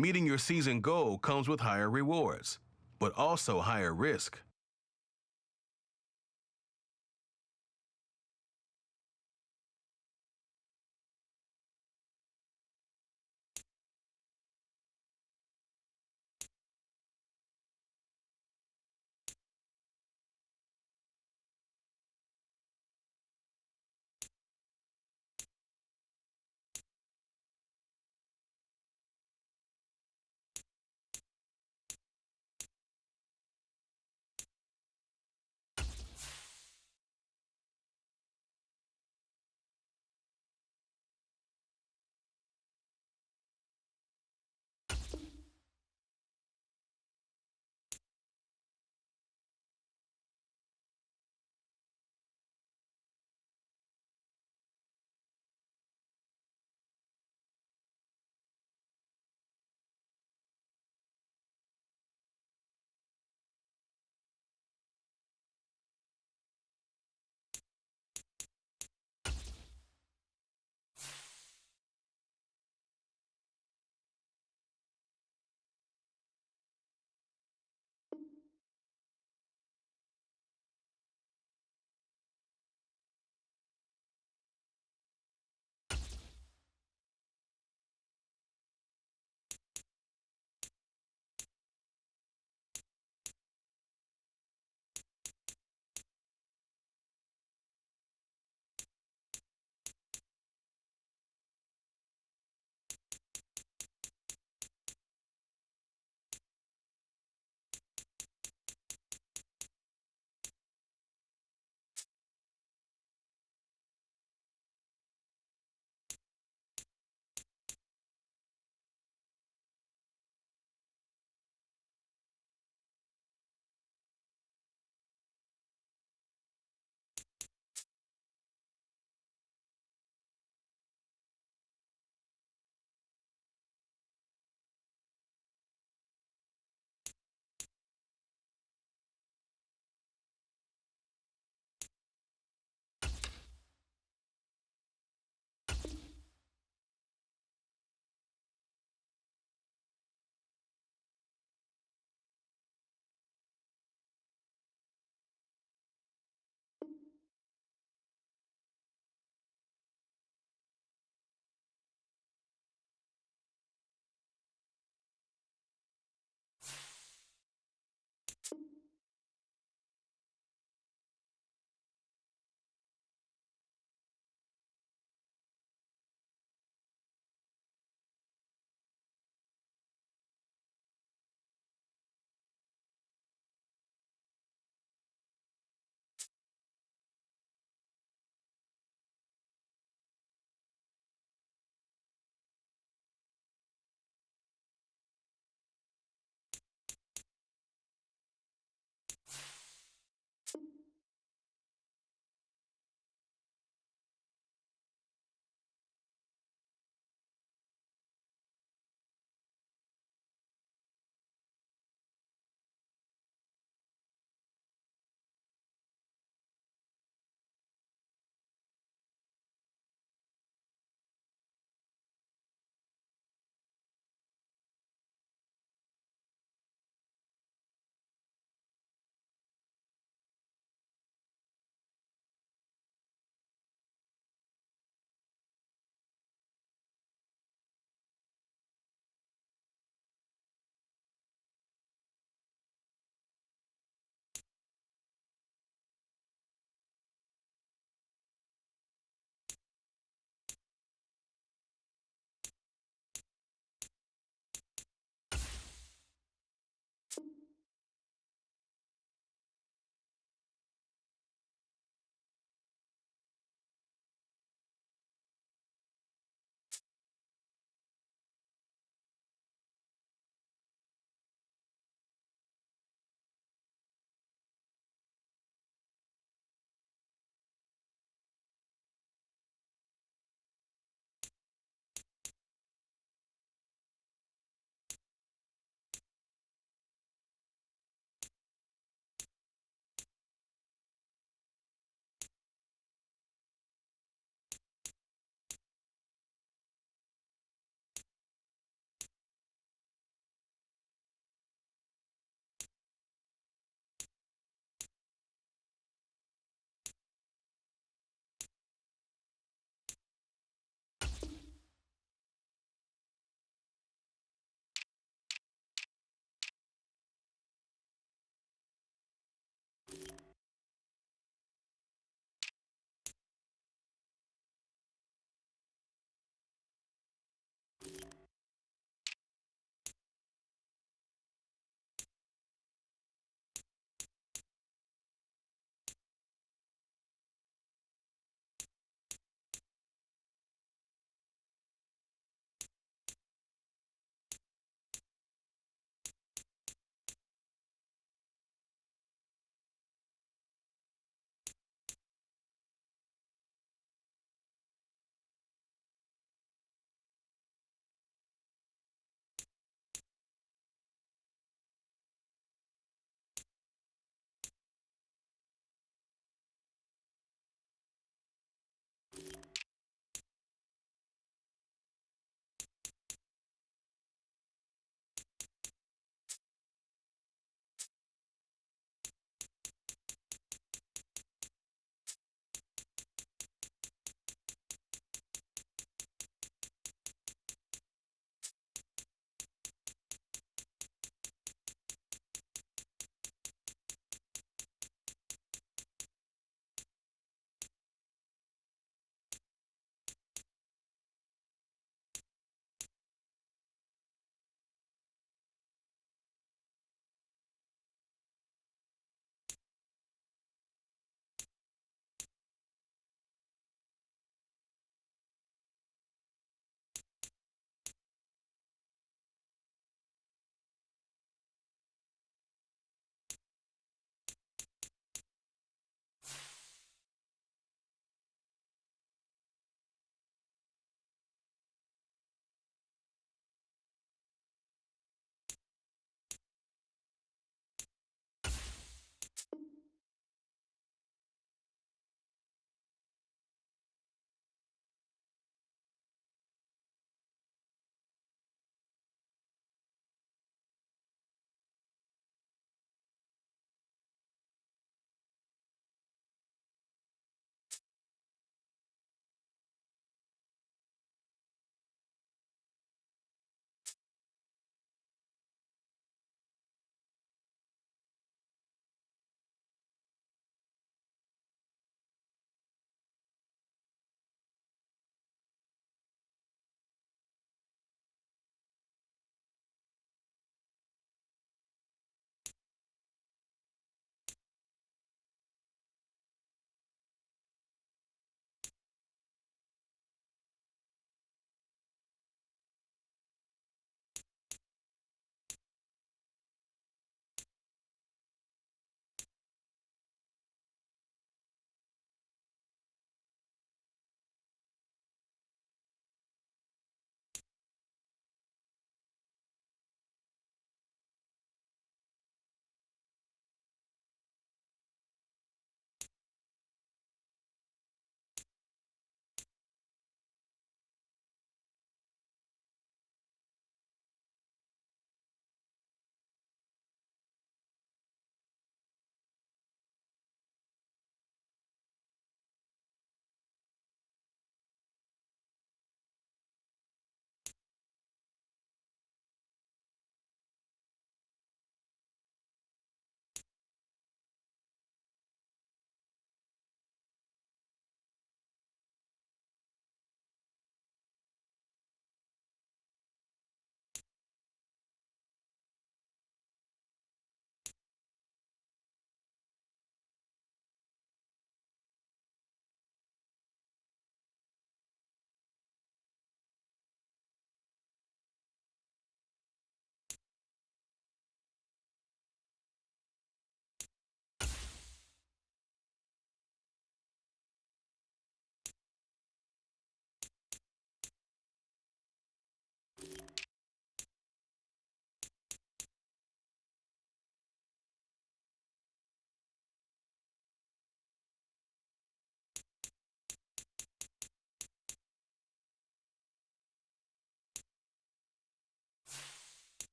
Meeting your season goal comes with higher rewards, but also higher risk.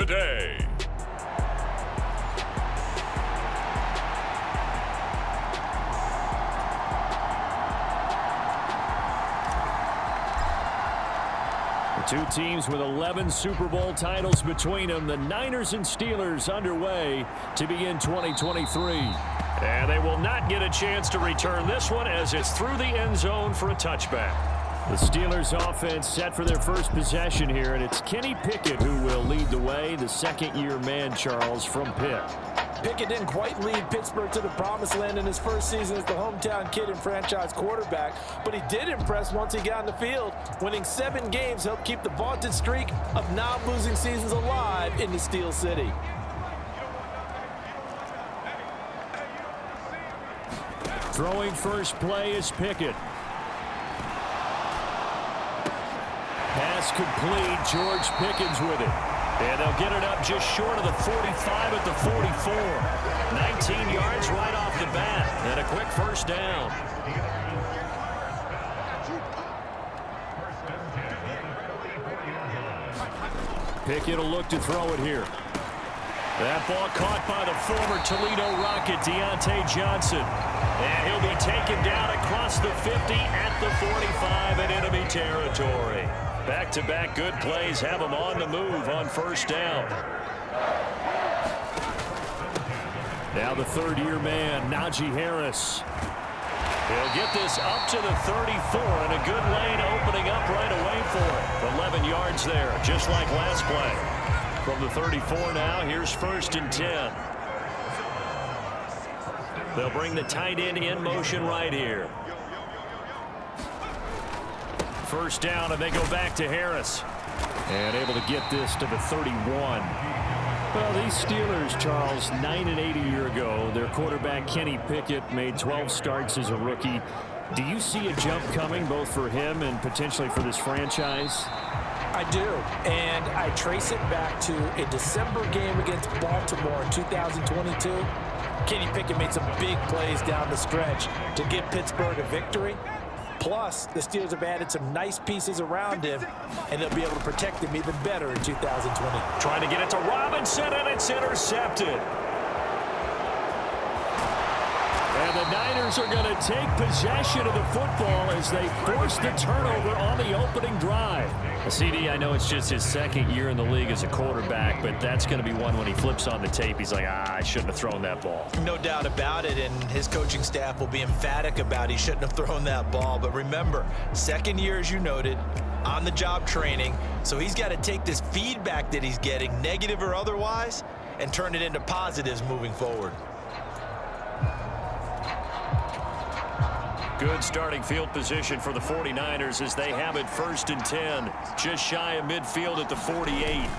today. Two teams with 11 Super Bowl titles between them. The Niners and Steelers underway to begin 2023. And they will not get a chance to return this one as it's through the end zone for a touchback. The Steelers offense set for their first possession here, and it's Kenny Pickett who will lead the way, the second-year man, Charles, from Pitt. Pickett didn't quite lead Pittsburgh to the promised land in his first season as the hometown kid and franchise quarterback, but he did impress once he got on the field. Winning 7 games helped keep the vaunted streak of non-losing seasons alive in the Steel City. Throwing first play is Pickett. Pass complete. George Pickens with it. And they'll get it up just short of the 45 at the 44. 19 yards right off the bat. And a quick first down. Pickett will look to throw it here. That ball caught by the former Toledo Rocket, Deontay Johnson. And he'll be taken down across the 50 at the 45 in enemy territory. Back-to-back good plays have him on the move on first down. Now the third-year man, Najee Harris. He'll get this up to the 34, and a good lane opening up right away for it. 11 yards there, just like last play. From the 34 now, here's first and 10. They'll bring the tight end in motion right here. First down, and they go back to Harris. And able to get this to the 31. Well, these Steelers, Charles, 9-8 a year ago. Their quarterback, Kenny Pickett, made 12 starts as a rookie. Do you see a jump coming, both for him and potentially for this franchise? I do, and I trace it back to a December game against Baltimore in 2022. Kenny Pickett made some big plays down the stretch to give Pittsburgh a victory. Plus, the Steelers have added some nice pieces around him, and they'll be able to protect him even better in 2020. Trying to get it to Robinson, and it's intercepted. And the Niners are going to take possession of the football as they force the turnover on the opening drive. CD, I know it's just his second year in the league as a quarterback, but that's going to be one when he flips on the tape. He's like, I shouldn't have thrown that ball. No doubt about it, and his coaching staff will be emphatic about he shouldn't have thrown that ball. But remember, second year, as you noted, on-the-job training, so he's got to take this feedback that he's getting, negative or otherwise, and turn it into positives moving forward. Good starting field position for the 49ers as they have it first and 10. Just shy of midfield at the 48.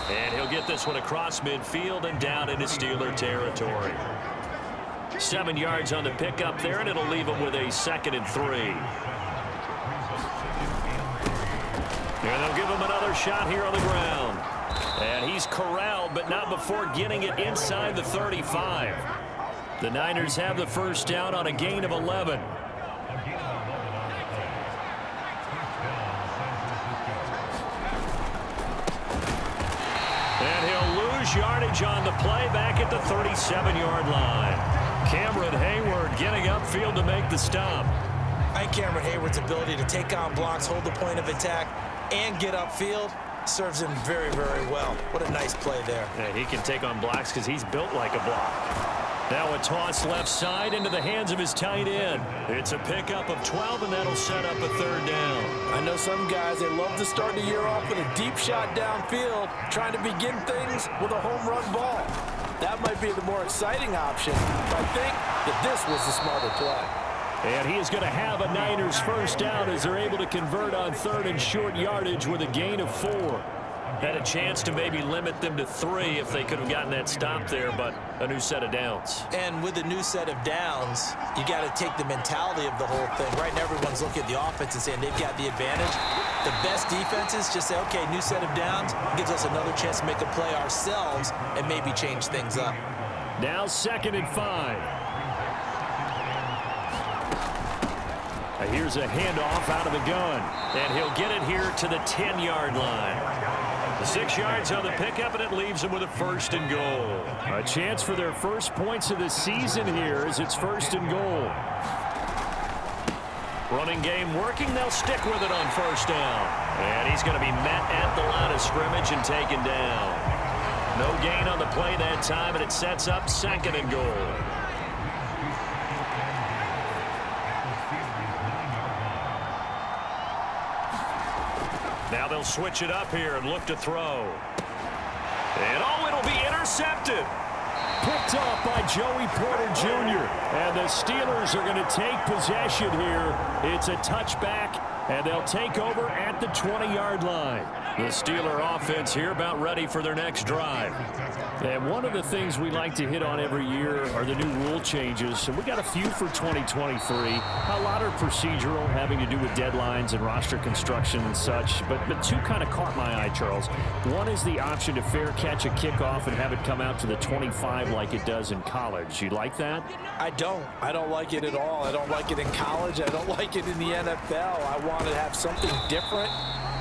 And he'll get this one across midfield and down into Steeler territory. 7 yards on the pickup there, and it'll leave him with a second and 3. And they'll give him another shot here on the ground. And he's corralled, but not before getting it inside the 35. The Niners have the first down on a gain of 11. And he'll lose yardage on the play back at the 37-yard line. Cameron Hayward getting upfield to make the stop. I think Cameron Hayward's ability to take on blocks, hold the point of attack, and get upfield serves him very, very well. What a nice play there. Yeah, he can take on blocks because he's built like a block. Now a toss left side into the hands of his tight end. It's a pickup of 12, and that'll set up a third down. I know some guys, they love to start the year off with a deep shot downfield, trying to begin things with a home run ball. That might be the more exciting option, but I think that this was the smarter play. And he is going to have a Niners first down as they're able to convert on third and short yardage with a gain of 4. Had a chance to maybe limit them to 3 if they could have gotten that stop there, but a new set of downs. And with a new set of downs, you got to take the mentality of the whole thing. Right now, everyone's looking at the offense and saying they've got the advantage. The best defenses just say, okay, new set of downs, gives us another chance to make a play ourselves and maybe change things up. Now 2nd and 5. Here's a handoff out of the gun. And he'll get it here to the 10-yard line. The 6 yards on the pickup, and it leaves them with a 1st and goal. A chance for their first points of the season here as it's 1st and goal. Running game working. They'll stick with it on 1st down. And he's going to be met at the line of scrimmage and taken down. No gain on the play that time, and it sets up 2nd and goal. Now they'll switch it up here and look to throw. And it'll be intercepted. Picked off by Joey Porter Jr. And the Steelers are going to take possession here. It's a touchback, and they'll take over at the 20-yard line. The Steeler offense here about ready for their next drive. And one of the things we like to hit on every year are the new rule changes. And we got a few for 2023. A lot are procedural, having to do with deadlines and roster construction and such. But 2 kind of caught my eye, Charles. One is the option to fair catch a kickoff and have it come out to the 25 like it does in college. You like that? I don't. I don't like it at all. I don't like it in college. I don't like it in the NFL. I want to have something different.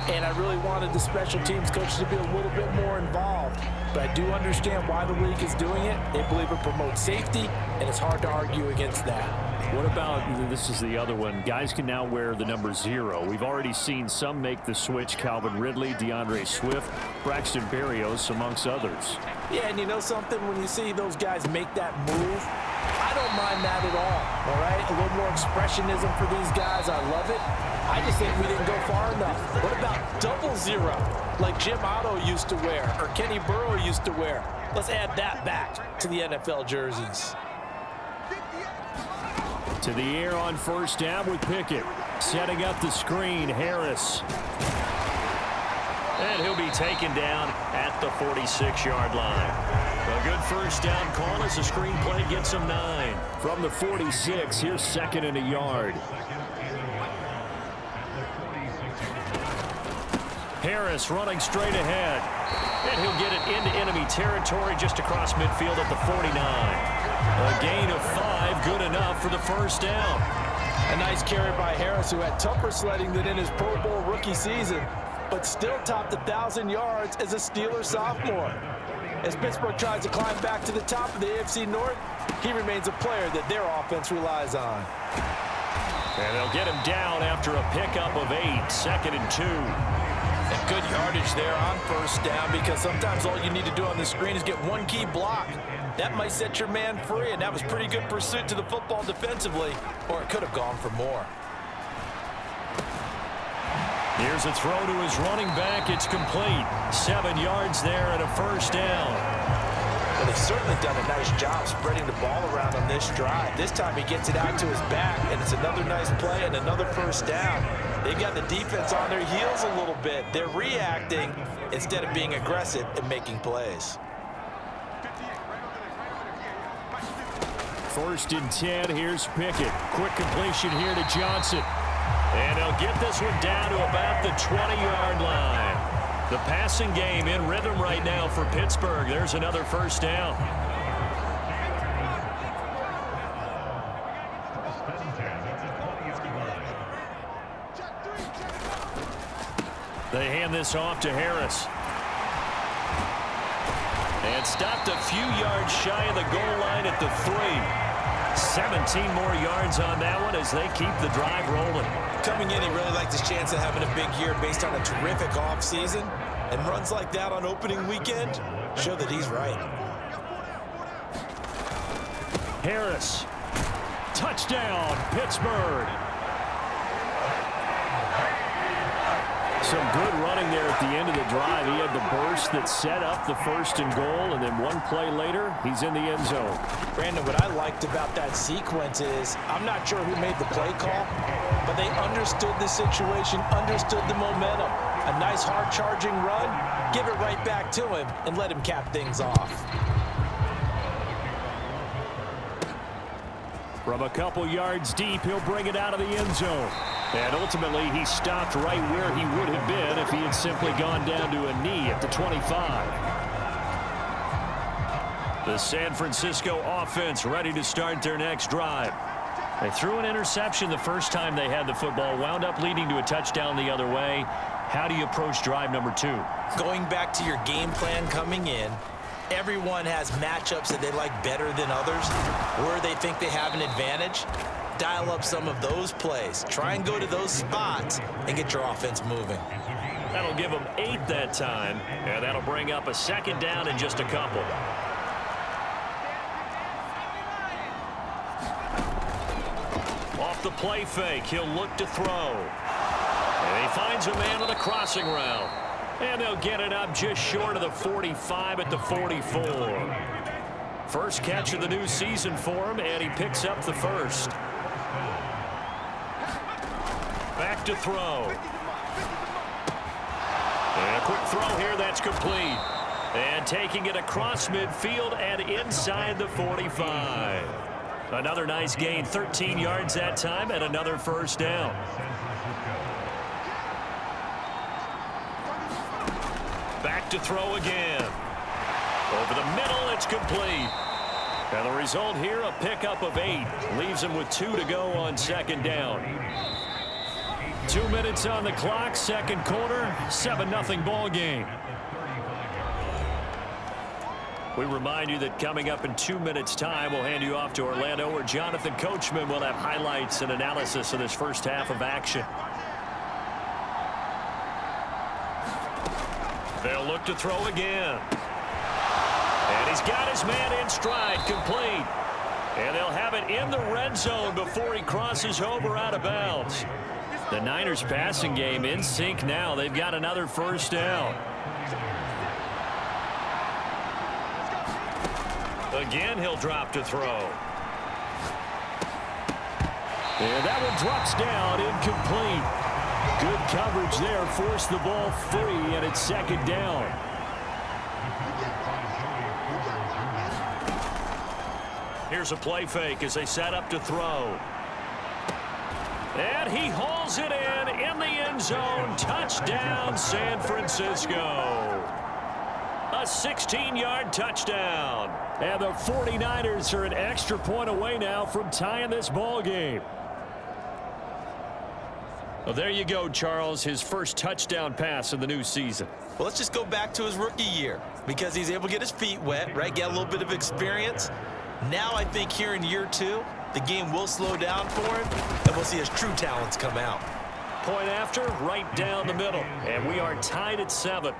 And I really wanted the special teams coaches to be a little bit more involved. But I do understand why the league is doing it. They believe it promotes safety, and it's hard to argue against that. What about, this is the other one, guys can now wear the number 0. We've already seen some make the switch, Calvin Ridley, DeAndre Swift, Braxton Berrios, amongst others. Yeah, and you know something? When you see those guys make that move, I don't mind that at all right? A little more expressionism for these guys. I love it. I just think we didn't go far enough. What about double 0, like Jim Otto used to wear or Kenny Burrow used to wear? Let's add that back to the NFL jerseys. To the air on 1st down with Pickett. Setting up the screen, Harris. And he'll be taken down at the 46-yard line. A good 1st down call as the screenplay gets him 9. From the 46, here's 2nd and a yard. Harris running straight ahead. And he'll get it into enemy territory just across midfield at the 49. A gain of 5, good enough for the 1st down. A nice carry by Harris, who had tougher sledding than in his Pro Bowl rookie season, but still topped 1,000 yards as a Steeler sophomore. As Pittsburgh tries to climb back to the top of the AFC North, he remains a player that their offense relies on. And they'll get him down after a pickup of 8, 2nd and 2. And good yardage there on 1st down, because sometimes all you need to do on the screen is get one key block. That might set your man free, and that was pretty good pursuit to the football defensively, or it could have gone for more. Here's a throw to his running back. It's complete. 7 yards there and a 1st down. Well, they've certainly done a nice job spreading the ball around on this drive. This time he gets it out to his back, and it's another nice play and another 1st down. They've got the defense on their heels a little bit. They're reacting instead of being aggressive and making plays. 1st and 10, here's Pickett. Quick completion here to Johnson. And they'll get this one down to about the 20-yard line. The passing game in rhythm right now for Pittsburgh. There's another 1st down. They hand this off to Harris. And stopped a few yards shy of the goal line at the 3. 17 more yards on that one as they keep the drive rolling. Coming in, he really likes his chance of having a big year based on a terrific offseason. And runs like that on opening weekend show that he's right. Harris. Touchdown, Pittsburgh. Some good running there at the end of the drive. He had the burst that set up the 1st and goal, and then one play later, he's in the end zone. Brandon, what I liked about that sequence is, I'm not sure who made the play call, but they understood the situation, understood the momentum. A nice hard-charging run, give it right back to him, and let him cap things off. From a couple yards deep, he'll bring it out of the end zone. And ultimately, he stopped right where he would have been if he had simply gone down to a knee at the 25. The San Francisco offense ready to start their next drive. They threw an interception the first time they had the football, wound up leading to a touchdown the other way. How do you approach drive number 2? Going back to your game plan coming in, everyone has matchups that they like better than others, where they think they have an advantage. Dial up some of those plays. Try and go to those spots and get your offense moving. That'll give them 8 that time, and that'll bring up a second down in just a couple. Off the play fake, he'll look to throw. And he finds a man on a crossing route. And they'll get it up just short of the 45 at the 44. First catch of the new season for him, and he picks up the first. Back to throw. And a quick throw here, that's complete. And taking it across midfield and inside the 45. Another nice gain, 13 yards that time, and another first down. Back to throw again. Over the middle, it's complete. And the result here, a pickup of 8. Leaves him with 2 to go on second down. 2 minutes on the clock, second quarter, 7-0 ball game. We remind you that coming up in 2 minutes' time, we'll hand you off to Orlando, where Jonathan Coachman will have highlights and analysis of this first half of action. They'll look to throw again. And he's got his man in stride, complete. And they'll have it in the red zone before he crosses over out of bounds. The Niners passing game in sync now. They've got another first down. Again, he'll drop to throw. And that one drops down, incomplete. Good coverage there, forced the ball free, and it's second down. Here's a play fake as they set up to throw. And he hauls it in the end zone. Touchdown, San Francisco. A 16-yard touchdown. And the 49ers are an extra point away now from tying this ball game. Well, there you go, Charles, his first touchdown pass of the new season. Well, let's just go back to his rookie year, because he's able to get his feet wet, right? Get a little bit of experience. Now I think here in year 2, the game will slow down for him, and we'll see his true talents come out. Point after, right down the middle. And we are tied at 7.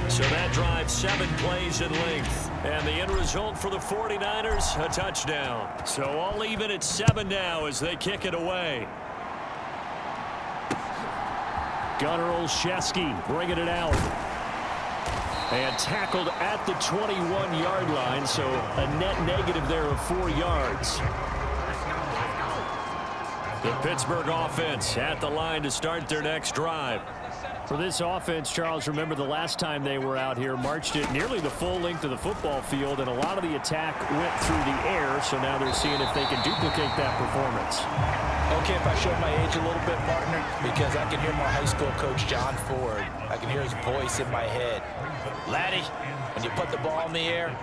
So that drives 7 plays in length. And the end result for the 49ers, a touchdown. So all even at 7 now as they kick it away. Gunnar Olszewski bringing it out. And tackled at the 21-yard line, so a net negative there of 4 yards. The Pittsburgh offense at the line to start their next drive. For this offense, Charles, remember the last time they were out here, marched it nearly the full length of the football field, and a lot of the attack went through the air, so now they're seeing if they can duplicate that performance. Okay, if I show my age a little bit, partner, because I can hear my high school coach, John Ford. I can hear his voice in my head. Laddie, when you put the ball in the air,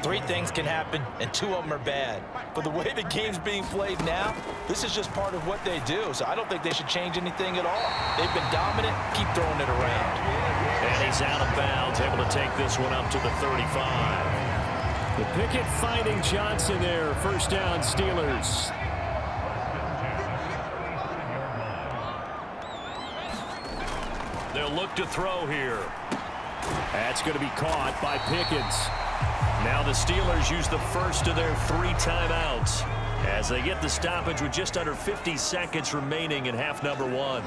3 things can happen, and 2 of them are bad. But the way the game's being played now, this is just part of what they do, so I don't think they should change anything at all. They've been dominant. Keep throwing it around. And he's out of bounds, able to take this one up to the 35. The Pickett finding Johnson there. First down, Steelers. They'll look to throw here. That's going to be caught by Pickens. Now the Steelers use the first of their 3 timeouts as they get the stoppage with just under 50 seconds remaining in half number 1.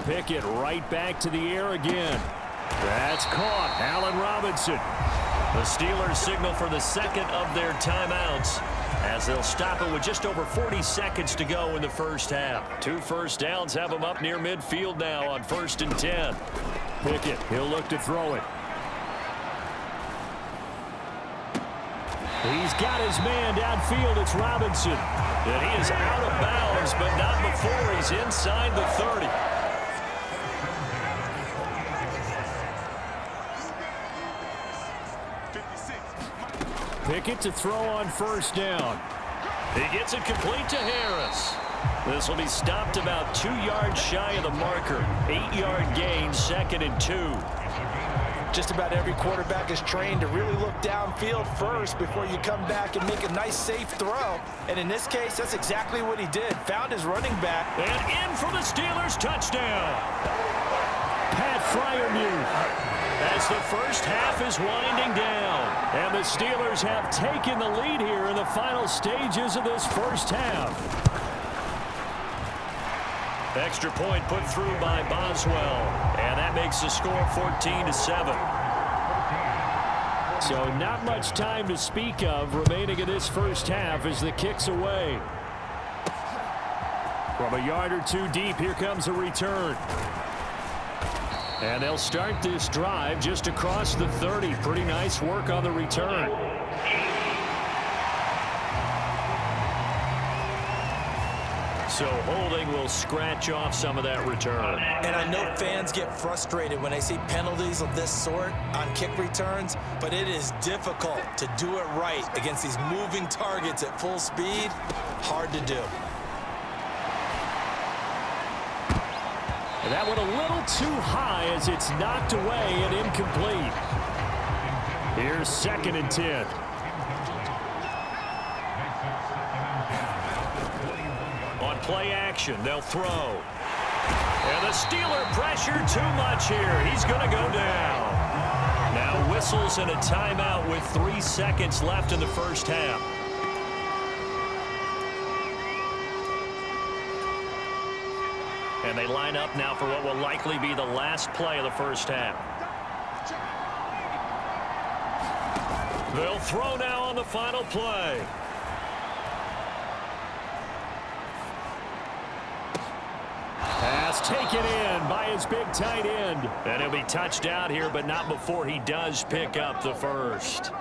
Pickett right back to the air again. That's caught. Allen Robinson. The Steelers signal for the second of their timeouts as they'll stop it with just over 40 seconds to go in the first half. 2 first downs have them up near midfield now on 1st and 10. Pickett, he'll look to throw it. He's got his man downfield. It's Robinson. And he is out of bounds, but not before he's inside the 30. Pickett to throw on first down. He gets it complete to Harris. This will be stopped about 2 yards shy of the marker. 8-yard gain, 2nd and 2. Just about every quarterback is trained to really look downfield first before you come back and make a nice, safe throw. And in this case, that's exactly what he did. Found his running back. And in for the Steelers, touchdown. Pat Freiermuth. As the first half is winding down. And the Steelers have taken the lead here in the final stages of this first half. Extra point put through by Boswell. And that makes the score 14-7. So not much time to speak of remaining in this first half as the kick's away. From a yard or two deep, here comes a return. And they'll start this drive just across the 30. Pretty nice work on the return. So holding will scratch off some of that return. And I know fans get frustrated when they see penalties of this sort on kick returns, but it is difficult to do it right against these moving targets at full speed. Hard to do. And that one a little too high as it's knocked away and incomplete. Here's 2nd and 10. On play action, they'll throw. And the Steeler pressure too much here. He's going to go down. Now whistles and a timeout with 3 seconds left in the first half. And they line up now for what will likely be the last play of the first half. They'll throw now on the final play. Pass taken in by his big tight end. And he'll be touched out here, but not before he does pick up the first.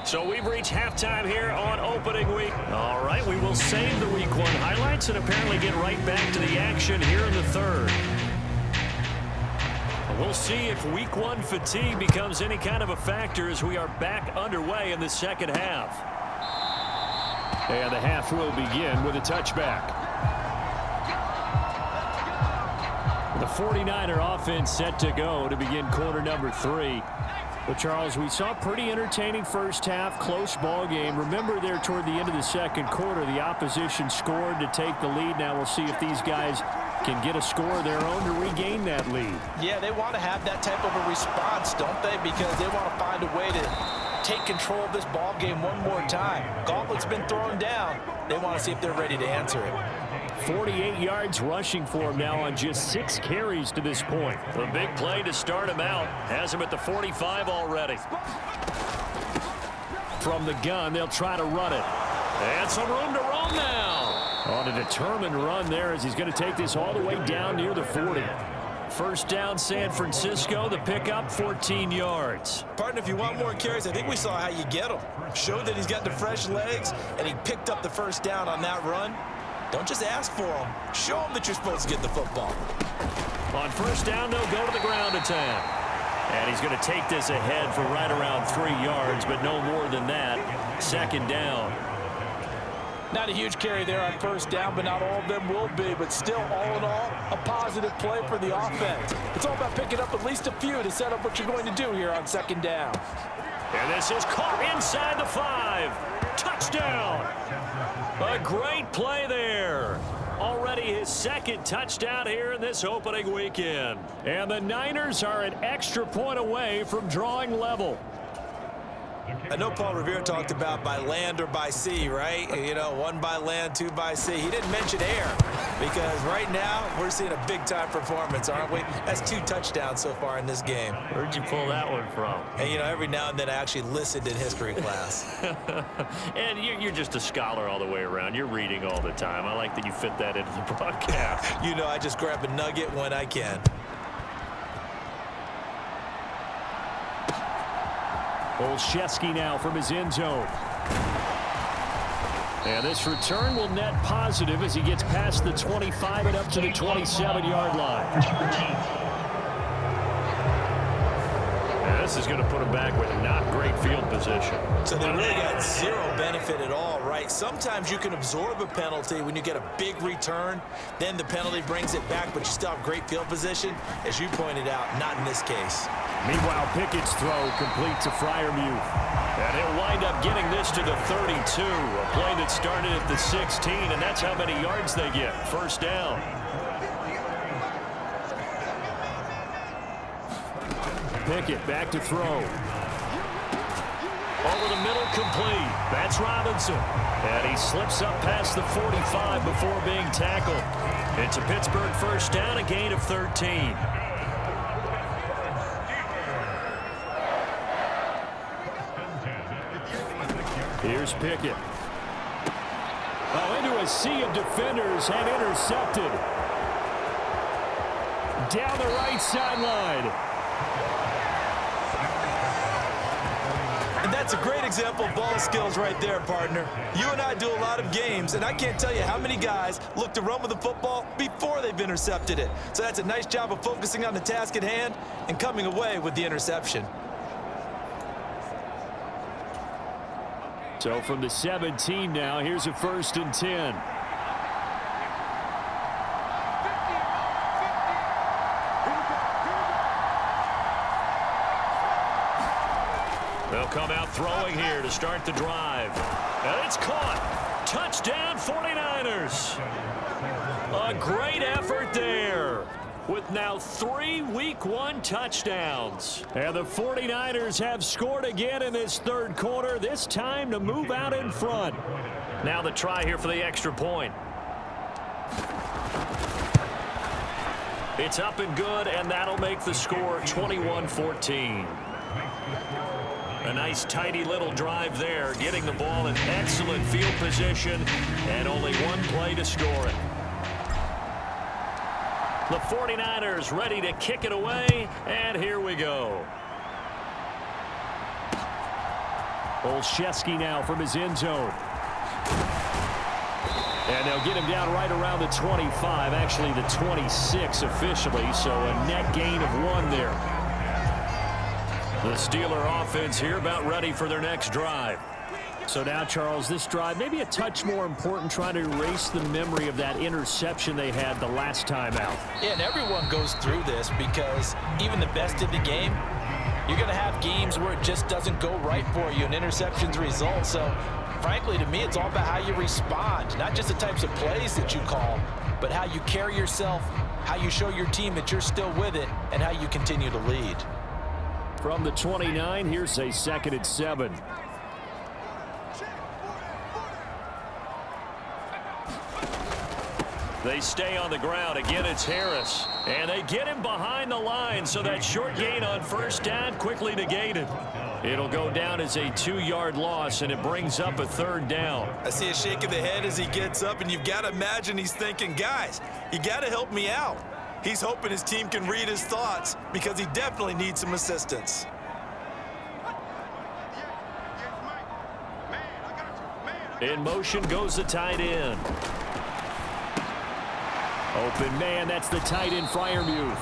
So we've reached halftime here on opening week. All right, we will save the week 1 highlights and apparently get right back to the action here in the third. We'll see if week 1 fatigue becomes any kind of a factor as we are back underway in the second half. And the half will begin with a touchback. The 49er offense set to go to begin quarter number 3. But, Charles, we saw a pretty entertaining first half, close ball game. Remember there toward the end of the second quarter, the opposition scored to take the lead. Now we'll see if these guys can get a score of their own to regain that lead. Yeah, they want to have that type of a response, don't they? Because they want to find a way to take control of this ball game one more time. Gauntlet's been thrown down. They want to see if they're ready to answer it. 48 yards rushing for him now on just 6 carries to this point. The big play to start him out has him at the 45 already. From the gun, they'll try to run it. And some room to roam now. On a determined run there as he's going to take this all the way down near the 40. First down, San Francisco. The pickup, 14 yards. Partner, if you want more carries, I think we saw how you get them. Showed that he's got the fresh legs, and he picked up the first down on that run. Don't just ask for them. Show them that you're supposed to get the football. On first down, they'll go to the ground attack. And he's going to take this ahead for right around 3 yards, but no more than that. 2nd down. Not a huge carry there on first down, but not all of them will be. But still, all in all, a positive play for the offense. It's all about picking up at least a few to set up what you're going to do here on 2nd down. And this is caught inside the 5. Touchdown. A great play there. Already his 2nd touchdown here in this opening weekend. And the Niners are an extra point away from drawing level. I know Paul Revere talked about by land or by sea, right? You know, 1 by land, 2 by sea. He didn't mention air because right now we're seeing a big-time performance, aren't we? That's 2 touchdowns so far in this game. Where'd you pull that one from? And, you know, every now and then I actually listened in history class. And you're just a scholar all the way around. You're reading all the time. I like that you fit that into the broadcast. You know, I just grab a nugget when I can. Olszewski now from his end zone. And this return will net positive as he gets past the 25 and up to the 27-yard line. And this is going to put him back with not great field position. position. So they really got zero benefit at all, right? Sometimes you can absorb a penalty when you get a big return. Then the penalty brings it back, but you still have great field position. As you pointed out, not in this case. Meanwhile, Pickett's throw complete to Freiermuth. And he'll wind up getting this to the 32. A play that started at the 16, and that's how many yards they get. First down. Pickett back to throw. Over the middle, complete. That's Robinson. And he slips up past the 45 before being tackled. It's a Pittsburgh first down, a gain of 13. Here's Pickett. Oh, into a sea of defenders and intercepted. Down the right sideline. And that's a great example of ball skills right there, partner. You and I do a lot of games, and I can't tell you how many guys look to run with the football before they've intercepted it. So that's a nice job of focusing on the task at hand and coming away with the interception. So from the 17 now, here's a 1st and 10. They'll come out throwing here to start the drive. And it's caught. Touchdown 49ers. A great effort there, with now 3 Week 1 touchdowns. And the 49ers have scored again in this third quarter, this time to move out in front. Now the try here for the extra point. It's up and good, and that'll make the score 21-14. A nice tidy little drive there, getting the ball in excellent field position, and only one play to score it. The 49ers ready to kick it away, and here we go. Olszewski now from his end zone. And they'll get him down right around the 25, actually the 26 officially, so a net gain of 1 there. The Steeler offense here about ready for their next drive. So now, Charles, this drive maybe a touch more important, trying to erase the memory of that interception they had the last time out. Yeah, and everyone goes through this because even the best in the game, you're going to have games where it just doesn't go right for you and interceptions result. So, frankly, to me, it's all about how you respond, not just the types of plays that you call, but how you carry yourself, how you show your team that you're still with it, and how you continue to lead. From the 29, here's a 2nd and 7. They stay on the ground. Again, it's Harris. And they get him behind the line, so that short gain on first down quickly negated. It'll go down as a 2-yard loss, and it brings up a 3rd down. I see a shake of the head as he gets up, and you've got to imagine he's thinking, guys, you got to help me out. He's hoping his team can read his thoughts because he definitely needs some assistance. In motion goes the tight end. Open man, that's the tight end, Freiermuth.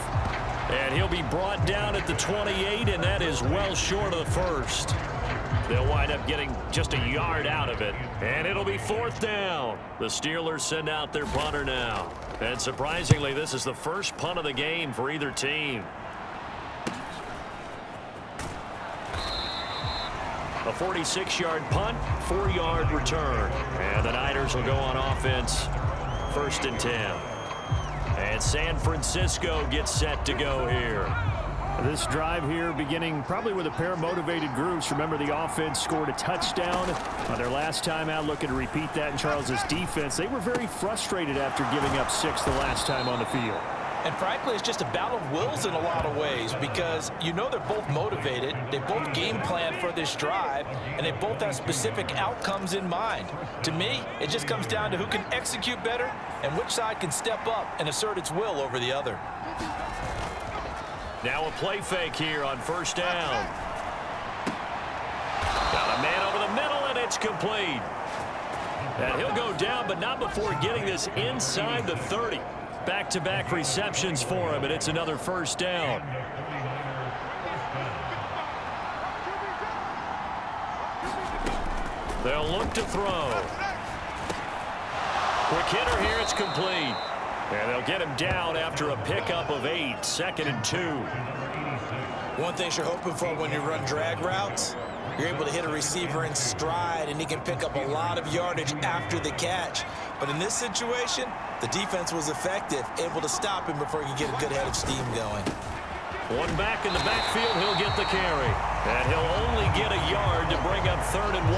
And he'll be brought down at the 28, and that is well short of the first. They'll wind up getting just a yard out of it, and it'll be 4th down. The Steelers send out their punter now. And surprisingly, this is the first punt of the game for either team. A 46-yard punt, 4-yard return. And the Niners will go on offense, 1st and 10. And San Francisco gets set to go here. This drive here beginning probably with a pair of motivated groups. Remember, the offense scored a touchdown on their last time out, looking to repeat that in Charles's defense. They were very frustrated after giving up 6 the last time on the field. And frankly, it's just a battle of wills in a lot of ways because you know they're both motivated, they both game plan for this drive, and they both have specific outcomes in mind. To me, it just comes down to who can execute better and which side can step up and assert its will over the other. Now a play fake here on first down. Got a man over the middle, and it's complete. And he'll go down, but not before getting this inside the 30. Back-to-back receptions for him, and it's another first down. They'll look to throw. Quick hitter here. It's complete. And they'll get him down after a pickup of 8. 2nd and 2. One thing you're hoping for when you run drag routes, you're able to hit a receiver in stride, and he can pick up a lot of yardage after the catch. But in this situation, the defense was effective, able to stop him before he could get a good head of steam going. One back in the backfield, he'll get the carry. And he'll only get a yard to bring up 3rd and 1.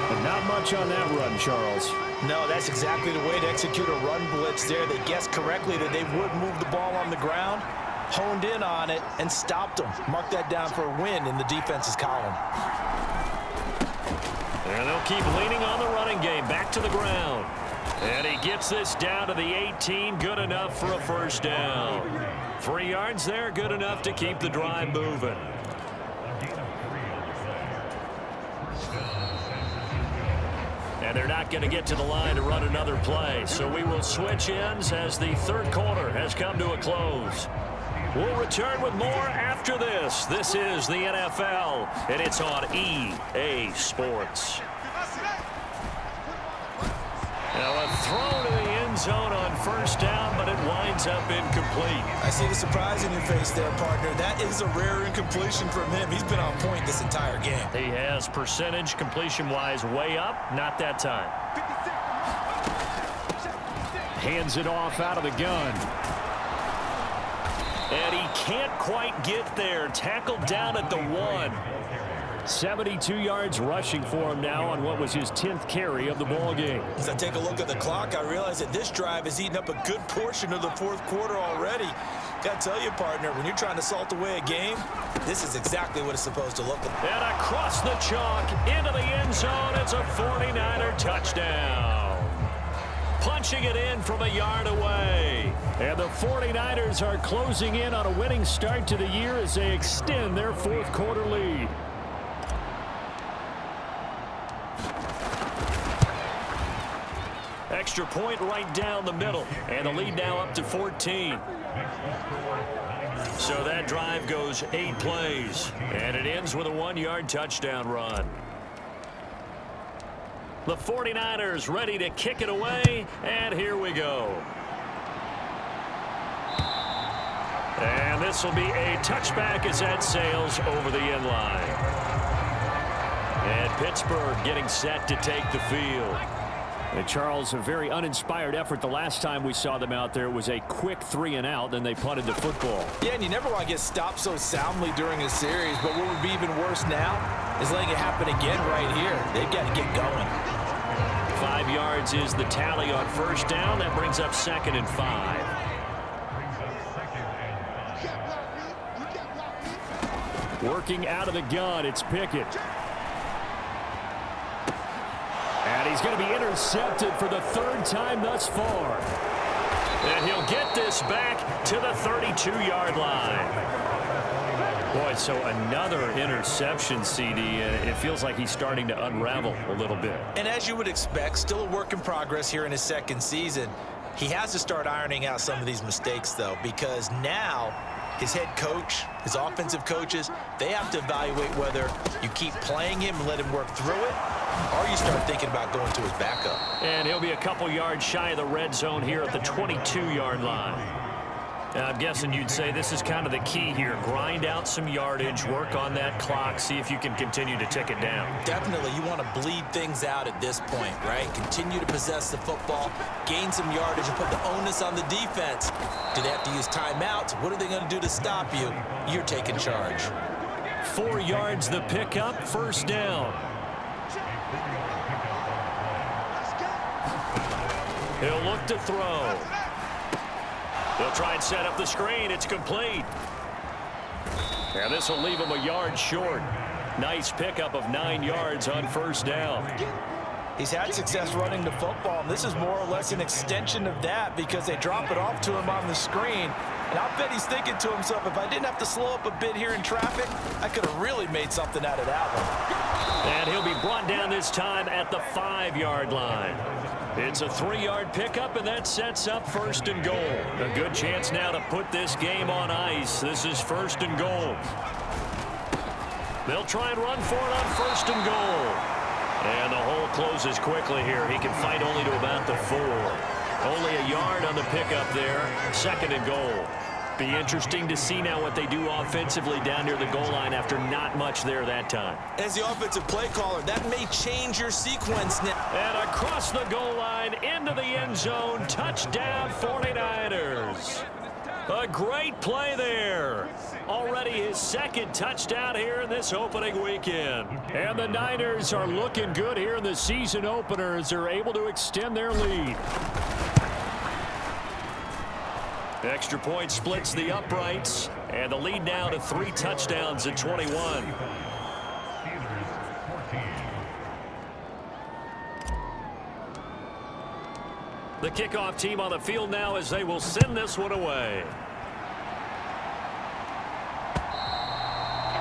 But not much on that run, Charles. No, that's exactly the way to execute a run blitz there. They guessed correctly that they would move the ball on the ground, honed in on it, and stopped them. Mark that down for a win in the defense's column. And they'll keep leaning on the running game. Back to the ground. And he gets this down to the 18. Good enough for a 1st down. 3 yards there. Good enough to keep the drive moving. And they're not going to get to the line to run another play. So we will switch ends as the 3rd quarter has come to a close. We'll return with more after this. This is the NFL, and it's on EA Sports. Now a throw to the end zone on 1st down, but it winds up incomplete. I see the surprise in your face there, partner. That is a rare incompletion from him. He's been on point this entire game. He has percentage completion-wise way up. Not that time. Hands it off out of the gun. And he can't quite get there. Tackled down at the 1. 72 yards rushing for him now on what was his 10th carry of the ball game. As I take a look at the clock, I realize that this drive has eaten up a good portion of the 4th quarter already. Got to tell you, partner, when you're trying to salt away a game, this is exactly what it's supposed to look like. And across the chalk into the end zone, it's a 49er touchdown. Punching it in from a yard away. And the 49ers are closing in on a winning start to the year as they extend their 4th quarter lead. Extra point right down the middle. And the lead now up to 14. So that drive goes 8 plays. And it ends with a 1-yard touchdown run. The 49ers ready to kick it away. And here we go. And this will be a touchback as that sails over the end line. And Pittsburgh getting set to take the field. And Charles, a very uninspired effort. The last time we saw them out there was a quick 3-and-out, then they punted the football. Yeah, and you never want to get stopped so soundly during a series, but what would be even worse now is letting it happen again right here. They've got to get going. 5 yards is the tally on 1st down. That brings up 2nd and 5. Working out of the gun, it's Pickett. And he's going to be intercepted for the 3rd time thus far. And he'll get this back to the 32-yard line. Boy, so another interception, CD, and it feels like he's starting to unravel a little bit. And as you would expect, still a work in progress here in his 2nd season. He has to start ironing out some of these mistakes, though, because now his head coach, his offensive coaches, they have to evaluate whether you keep playing him and let him work through it, or you start thinking about going to his backup. And he'll be a couple yards shy of the red zone here at the 22-yard line. And I'm guessing you'd say this is kind of the key here. Grind out some yardage, work on that clock, see if you can continue to tick it down. Definitely, you want to bleed things out at this point, right? Continue to possess the football, gain some yardage, and put the onus on the defense. Do they have to use timeouts? What are they going to do to stop you? You're taking charge. 4 yards the pickup, 1st down. He'll look to throw. They'll try and set up the screen. It's complete. And this will leave him a yard short. Nice pickup of 9 yards on 1st down. He's had success running the football, and this is more or less an extension of that because they drop it off to him on the screen. And I'll bet he's thinking to himself, if I didn't have to slow up a bit here in traffic, I could have really made something out of that one. And he'll be brought down this time at the 5-yard line. It's a 3-yard pickup, and that sets up 1st and goal. A good chance now to put this game on ice. This is 1st and goal. They'll try and run for it on 1st and goal. And the hole closes quickly here. He can fight only to about the 4. Only a yard on the pickup there. 2nd and goal. Be interesting to see now what they do offensively down near the goal line after not much there that time. As the offensive play caller, that may change your sequence now. And across the goal line into the end zone. Touchdown 49ers. A great play there. Already his 2nd touchdown here in this opening weekend. And the Niners are looking good here in the season opener as they're able to extend their lead. Extra point splits the uprights, and the lead now to 3 touchdowns at 21. The kickoff team on the field now as they will send this one away.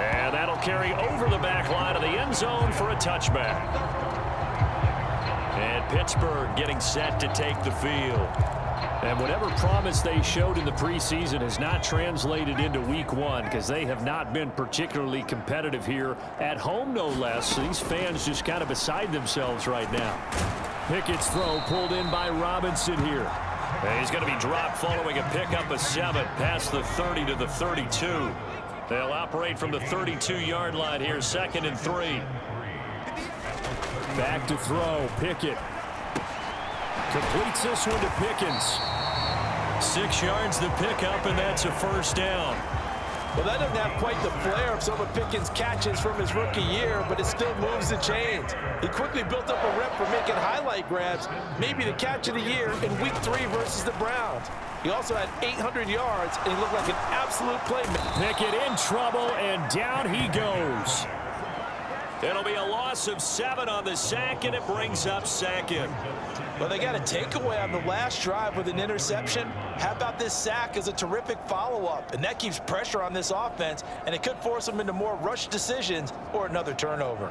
And that'll carry over the back line of the end zone for a touchback. And Pittsburgh getting set to take the field. And whatever promise they showed in the preseason has not translated into week 1 because they have not been particularly competitive here at home, no less. So these fans just kind of beside themselves right now. Pickett's throw pulled in by Robinson here. And he's going to be dropped following a pickup of 7 past the 30 to the 32. They'll operate from the 32-yard line here, 2nd and 3. Back to throw, Pickett. Completes this one to Pickens. 6 yards the pickup, and that's a 1st down. Well, that doesn't have quite the flair of some of Pickens' catches from his rookie year, but it still moves the chains. He quickly built up a rep for making highlight grabs, maybe the catch of the year in Week 3 versus the Browns. He also had 800 yards, and he looked like an absolute playmaker. Pickett in trouble, and down he goes. It'll be a loss of 7 on the sack, and it brings up 2nd. Well, they got a takeaway on the last drive with an interception. How about this sack as a terrific follow-up? And that keeps pressure on this offense, and it could force them into more rush decisions or another turnover.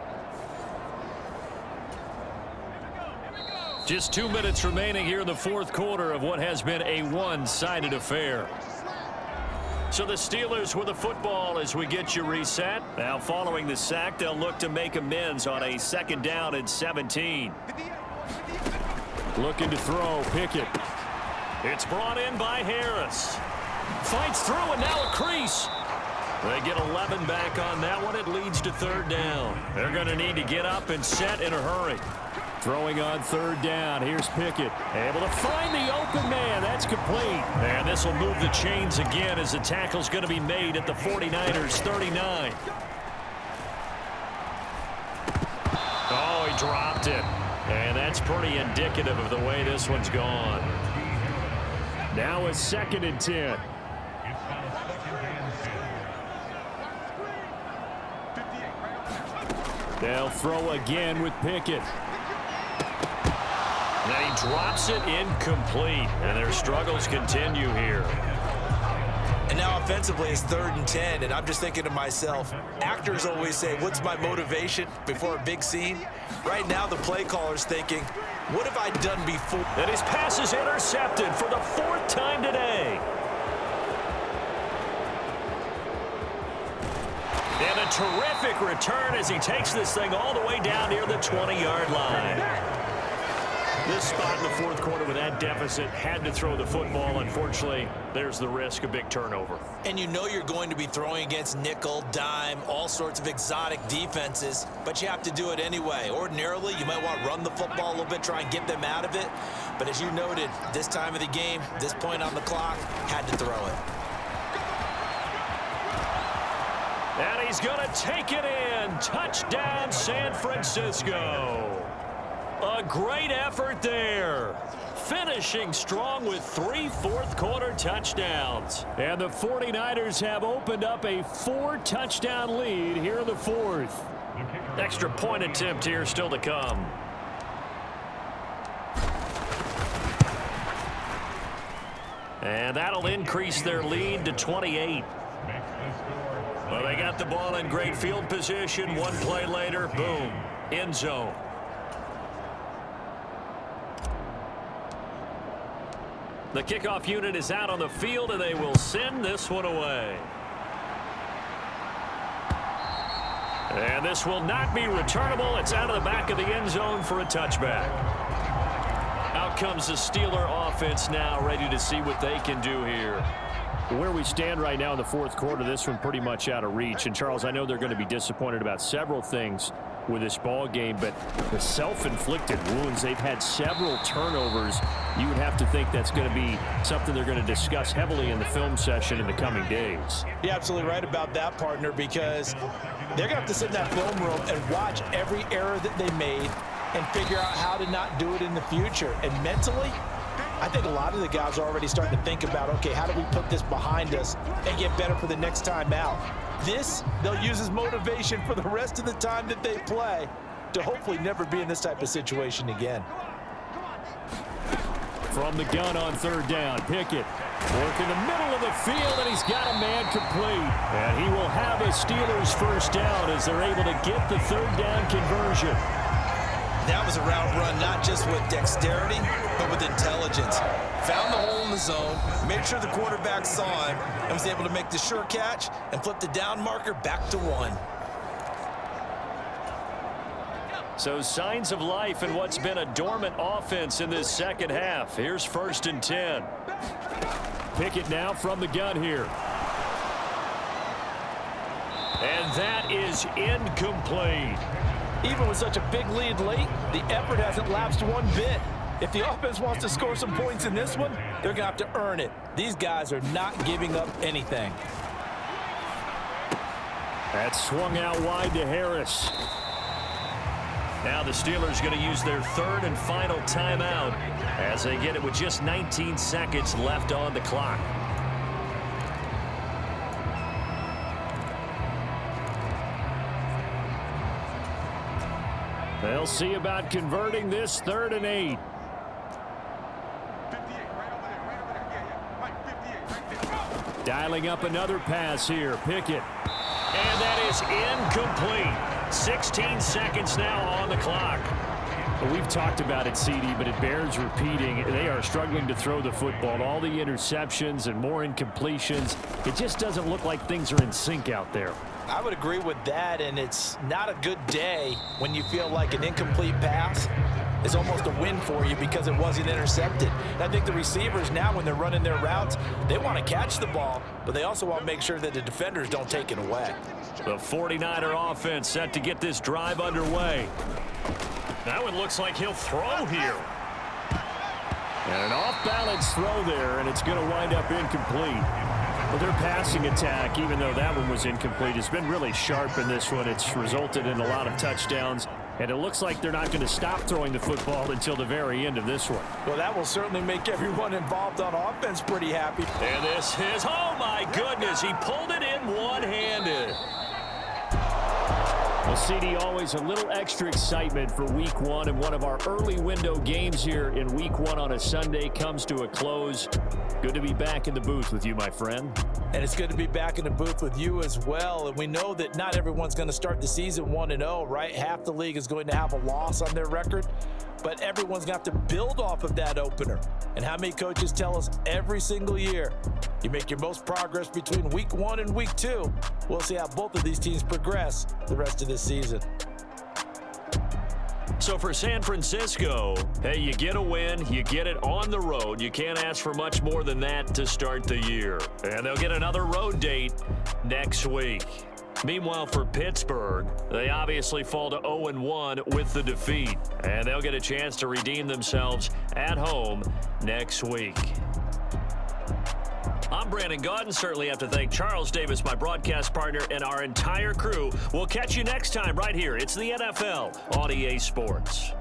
Just 2 minutes remaining here in the 4th quarter of what has been a one-sided affair. So the Steelers with the football as we get you reset. Now following the sack, they'll look to make amends on a 2nd down and 17. Looking to throw, Pickett. It's brought in by Harris. Fights through and now a crease. They get 11 back on that one. It leads to 3rd down. They're going to need to get up and set in a hurry. Throwing on 3rd down. Here's Pickett. Able to find the open man. That's complete. And this will move the chains again as the tackle's going to be made at the 49ers 39. Oh, he dropped it. And that's pretty indicative of the way this one's gone. Now a 2nd and 10. They'll throw again with Pickett. Then he drops it incomplete, and their struggles continue here. And now offensively it's 3rd and 10, and I'm just thinking to myself, actors always say, what's my motivation before a big scene? Right now the play caller's thinking, what have I done before? And his pass is intercepted for the 4th time today. And a terrific return as he takes this thing all the way down near the 20-yard line. This spot in the 4th quarter with that deficit had to throw the football. Unfortunately, there's the risk of big turnover. And you know you're going to be throwing against nickel, dime, all sorts of exotic defenses, but you have to do it anyway. Ordinarily, you might want to run the football a little bit, try and get them out of it. But as you noted, this time of the game, this point on the clock, had to throw it. And he's going to take it in. Touchdown, San Francisco. A great effort there. Finishing strong with 3 fourth-quarter touchdowns. And the 49ers have opened up a 4-touchdown lead here in the 4th. Extra point attempt here still to come. And that'll increase their lead to 28. Well, they got the ball in great field position. One play later, boom, end zone. The kickoff unit is out on the field, and they will send this one away. And this will not be returnable. It's out of the back of the end zone for a touchback. Out comes the Steeler offense now, ready to see what they can do here. Where we stand right now in the fourth quarter, this one pretty much out of reach. And, Charles, I know they're going to be disappointed about several things with this ball game, but the self-inflicted wounds, they've had several turnovers. You would have to think that's going to be something they're going to discuss heavily in the film session in the coming days. You're absolutely right about that, partner, because they're going to have to sit in that film room and watch every error that they made and figure out how to not do it in the future. And mentally, I think a lot of the guys are already starting to think about, okay, how do we put this behind us and get better for the next time out? This, they'll use as motivation for the rest of the time that they play to hopefully never be in this type of situation again. From the gun on third down, Pickett work in the middle of the field, and he's got a man complete. And he will have a Steelers first down as they're able to get the third down conversion. That was a route run not just with dexterity, but with intelligence. Found the hole in the zone, made sure the quarterback saw him, and was able to make the sure catch and flip the down marker back to 1. So signs of life in what's been a dormant offense in this second half. Here's 1st and 10. Pickett now from the gun here. And that is incomplete. Even with such a big lead late, the effort hasn't lapsed one bit. If the offense wants to score some points in this one, they're going to have to earn it. These guys are not giving up anything. That's swung out wide to Harris. Now the Steelers going to use their third and final timeout as they get it with just 19 seconds left on the clock. They'll see about converting this 3rd and 8. Dialing up another pass here. Pickett. And that is incomplete. 16 seconds now on the clock. Well, we've talked about it, CD, but it bears repeating. They are struggling to throw the football. All the interceptions and more incompletions. It just doesn't look like things are in sync out there. I would agree with that, and it's not a good day when you feel like an incomplete pass is almost a win for you because it wasn't intercepted. And I think the receivers now, when they're running their routes, they want to catch the ball, but they also want to make sure that the defenders don't take it away. The 49er offense set to get this drive underway. That one looks like he'll throw here. And an off-balance throw there, and it's going to wind up incomplete. Well, their passing attack, even though that one was incomplete, has been really sharp in this one. It's resulted in a lot of touchdowns, and it looks like they're not going to stop throwing the football until the very end of this one. Well, that will certainly make everyone involved on offense pretty happy. And this is, oh my goodness, he pulled it in one-handed. Well, CD, always a little extra excitement for Week 1, and one of our early window games here in Week 1 on a Sunday comes to a close. Good to be back in the booth with you, my friend. And it's good to be back in the booth with you as well. And we know that not everyone's going to start the season 1-0, right? Half the league is going to have a loss on their record. But everyone's going to have to build off of that opener. And how many coaches tell us every single year, you make your most progress between Week 1 and Week 2. We'll see how both of these teams progress the rest of this season. So for San Francisco, hey, you get a win, you get it on the road. You can't ask for much more than that to start the year. And they'll get another road date next week. Meanwhile, for Pittsburgh, they obviously fall to 0-1 with the defeat. And they'll get a chance to redeem themselves at home next week. I'm Brandon Gaudin. Certainly have to thank Charles Davis, my broadcast partner, and our entire crew. We'll catch you next time right here. It's the NFL on EA Sports.